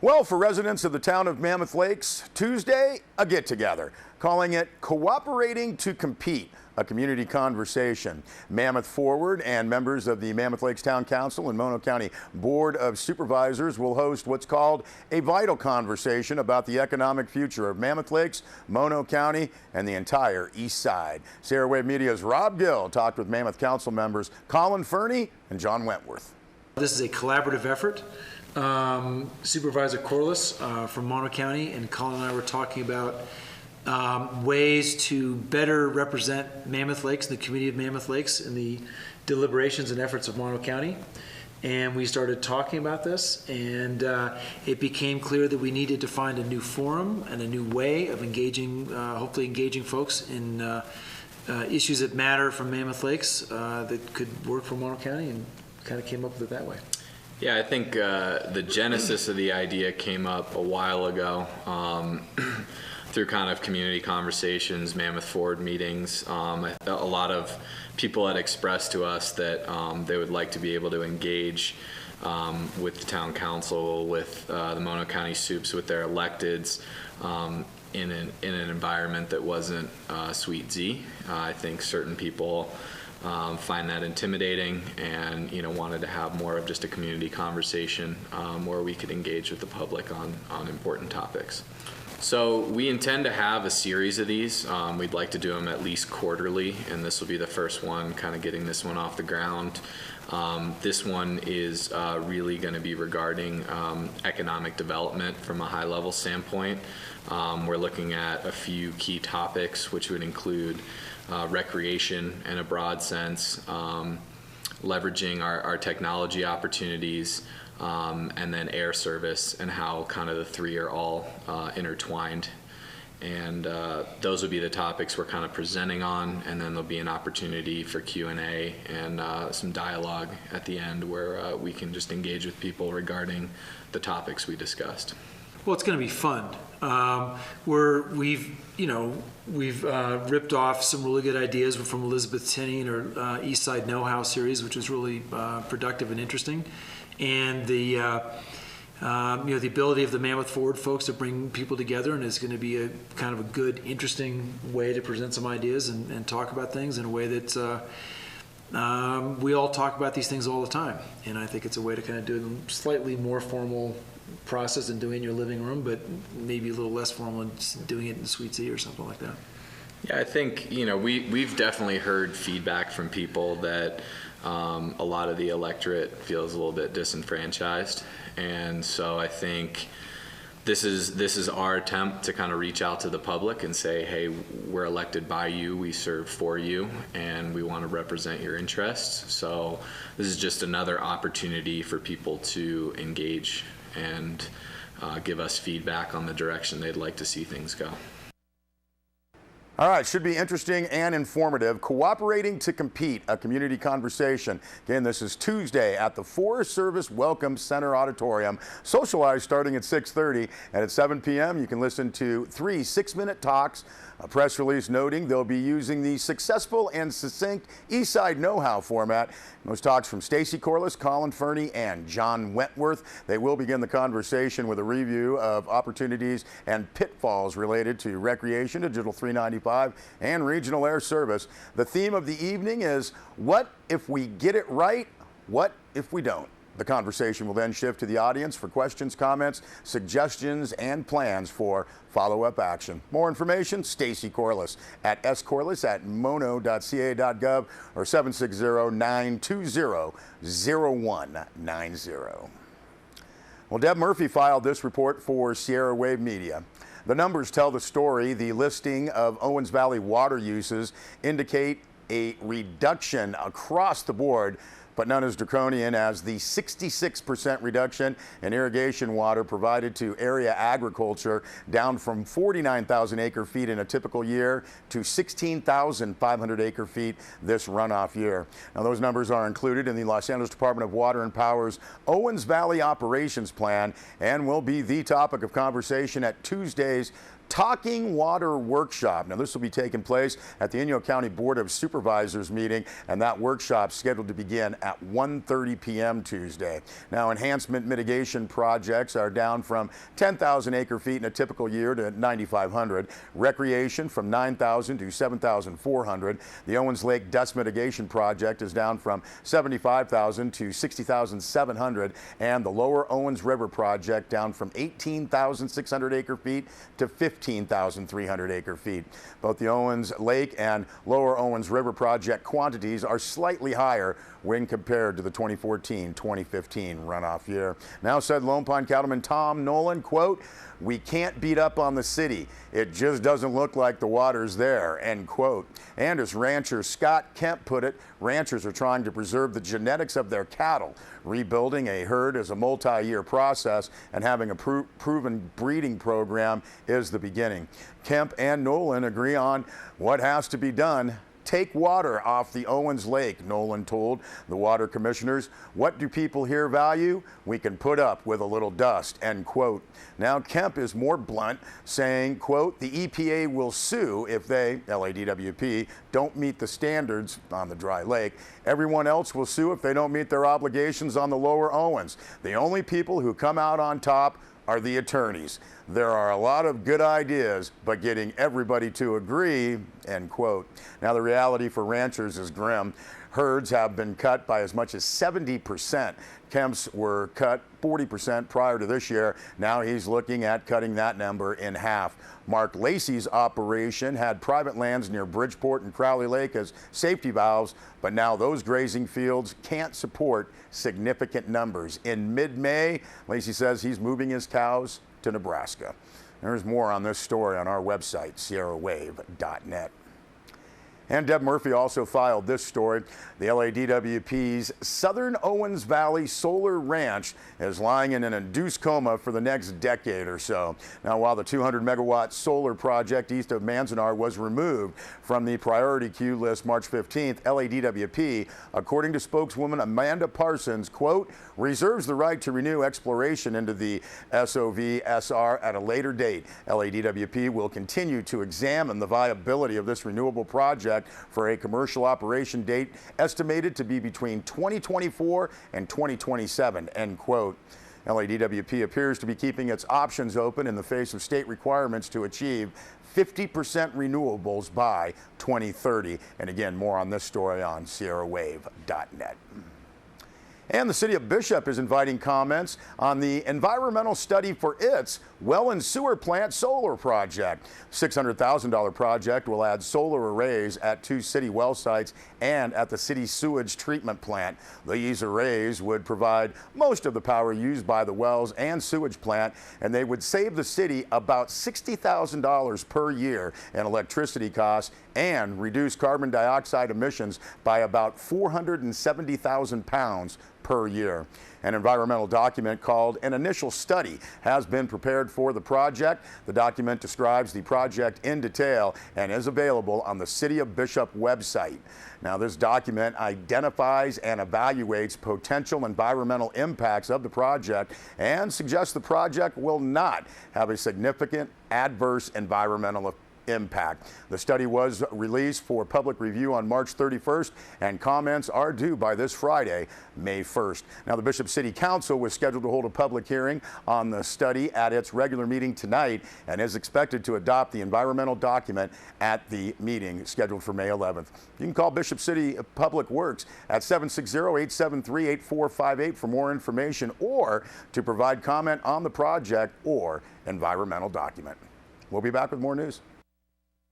Well, for residents of the town of Mammoth Lakes, Tuesday, a get-together, calling it Cooperating to Compete, a community conversation. Mammoth Forward and members of the Mammoth Lakes Town Council and Mono County Board of Supervisors will host what's called a vital conversation about the economic future of Mammoth Lakes, Mono County, and the entire East Side. Sierra Wave Media's Rob Gill talked with Mammoth Council members Colin Fernie and John Wentworth. This is a collaborative effort. Supervisor Corliss from Mono County and Colin and I were talking about ways to better represent Mammoth Lakes, the community of Mammoth Lakes, in the deliberations and efforts of Mono County. And we started talking about this, and it became clear that we needed to find a new forum and a new way of engaging, hopefully engaging folks in issues that matter from Mammoth Lakes that could work for Mono County, and kind of came up with it that way. Yeah, I think the genesis of the idea came up a while ago through kind of community conversations, Mammoth Forward meetings. A lot of people had expressed to us that they would like to be able to engage with the town council, with the Mono County Soups, with their electeds in an environment that wasn't Suite Z. I think certain people find that intimidating, and wanted to have more of just a community conversation where we could engage with the public on important topics. So we intend to have a series of these. We'd like to do them at least quarterly, and this will be the first one, kind of getting this one off the ground. This one is really going to be regarding economic development from a high-level standpoint. We're looking at a few key topics, which would include recreation in a broad sense, leveraging our technology opportunities, and then air service, and how kind of the three are all intertwined. And those would be the topics we're kind of presenting on, and then there'll be an opportunity for Q&A and some dialogue at the end where we can just engage with people regarding the topics we discussed. Well, it's going to be fun. We've ripped off some really good ideas from Elizabeth Tenney and her East Side Know-How series, which was really productive and interesting. And the the ability of the Mammoth Forward folks to bring people together, and is going to be a kind of a good, interesting way to present some ideas and talk about things in a way that we all talk about these things all the time. And I think it's a way to kind of do a slightly more formal process than doing it in your living room, but maybe a little less formal and doing it in Suite C or something like that. Yeah, I think we've definitely heard feedback from people that a lot of the electorate feels a little bit disenfranchised, and so I think this is our attempt to kind of reach out to the public and say, hey, we're elected by you, we serve for you, and we want to represent your interests. So this is just another opportunity for people to engage and give us feedback on the direction they'd like to see things go. All right, should be interesting and informative. Cooperating to Compete, a community conversation. Again, this is Tuesday at the Forest Service Welcome Center Auditorium. Socialize starting at 6:30, and at 7 p.m. you can listen to 3 6-minute talks. A press release noting they'll be using the successful and succinct East Side Know-How format. Those talks from Stacy Corliss, Colin Fernie, and John Wentworth. They will begin the conversation with a review of opportunities and pitfalls related to recreation, Digital 395, and regional air service. The theme of the evening is, what if we get it right? What if we don't? The conversation will then shift to the audience for questions, comments, suggestions, and plans for follow-up action. More information, Stacy Corliss at scorliss@mono.ca.gov or 760-920-0190. Well, Deb Murphy filed this report for Sierra Wave Media. The numbers tell the story. The listing of Owens Valley water uses indicate a reduction across the board, but none as draconian as the 66% reduction in irrigation water provided to area agriculture, down from 49,000 acre-feet in a typical year to 16,500 acre-feet this runoff year. Now, those numbers are included in the Los Angeles Department of Water and Power's Owens Valley Operations Plan and will be the topic of conversation at Tuesday's Talking Water Workshop. Now, this will be taking place at the Inyo County Board of Supervisors meeting, and that workshop scheduled to begin at 1:30 p.m. Tuesday. Now, enhancement mitigation projects are down from 10,000 acre-feet in a typical year to 9,500. Recreation from 9,000 to 7,400. The Owens Lake Dust Mitigation Project is down from 75,000 to 60,700, and the Lower Owens River Project down from 18,600 acre-feet to 15,300 acre-feet. Both the Owens Lake and Lower Owens River project quantities are slightly higher when compared to the 2014-2015 runoff year. Now, said Lone Pine Cattleman Tom Nolan, quote, "We can't beat up on the city. It just doesn't look like the water's there," end quote. And as rancher Scott Kemp put it, ranchers are trying to preserve the genetics of their cattle. Rebuilding a herd is a multi-year process, and having a proven breeding program is the beginning. Kemp and Nolan agree on what has to be done. Take water off the Owens Lake, Nolan told the water commissioners. What do people here value? We can put up with a little dust, end quote. Now, Kemp is more blunt, saying, quote, "The EPA will sue if they, LADWP, don't meet the standards on the dry lake. Everyone else will sue if they don't meet their obligations on the Lower Owens. The only people who come out on top are the attorneys. There are a lot of good ideas, but getting everybody to agree," end quote. Now, the reality for ranchers is grim. Herds have been cut by as much as 70%. Kemp's were cut 40% prior to this year. Now he's looking at cutting that number in half. Mark Lacey's operation had private lands near Bridgeport and Crowley Lake as safety valves, but now those grazing fields can't support significant numbers. In mid-May, Lacey says he's moving his cows to Nebraska. There's more on this story on our website, sierrawave.net. And Deb Murphy also filed this story. The LADWP's Southern Owens Valley Solar Ranch is lying in an induced coma for the next decade or so. Now, while the 200 megawatt solar project east of Manzanar was removed from the priority queue list March 15th, LADWP, according to spokeswoman Amanda Parsons, quote, "reserves the right to renew exploration into the SOVSR at a later date. LADWP will continue to examine the viability of this renewable project for a commercial operation date estimated to be between 2024 and 2027, end quote. LADWP appears to be keeping its options open in the face of state requirements to achieve 50% renewables by 2030. And again, more on this story on sierrawave.net. And the city of Bishop is inviting comments on the environmental study for its well and sewer plant solar project. $600,000 project will add solar arrays at 2 city well sites and at the city sewage treatment plant. These arrays would provide most of the power used by the wells and sewage plant, and they would save the city about $60,000 per year in electricity costs and reduce carbon dioxide emissions by about 470,000 pounds per year. An environmental document called An Initial Study has been prepared for the project. The document describes the project in detail and is available on the City of Bishop website. Now, this document identifies and evaluates potential environmental impacts of the project and suggests the project will not have a significant adverse environmental impact. The study was released for public review on March 31st, and comments are due by this Friday, May 1st. Now, the Bishop City Council was scheduled to hold a public hearing on the study at its regular meeting tonight and is expected to adopt the environmental document at the meeting scheduled for May 11th. You can call Bishop City Public Works at 760-873-8458 for more information or to provide comment on the project or environmental document. We'll be back with more news.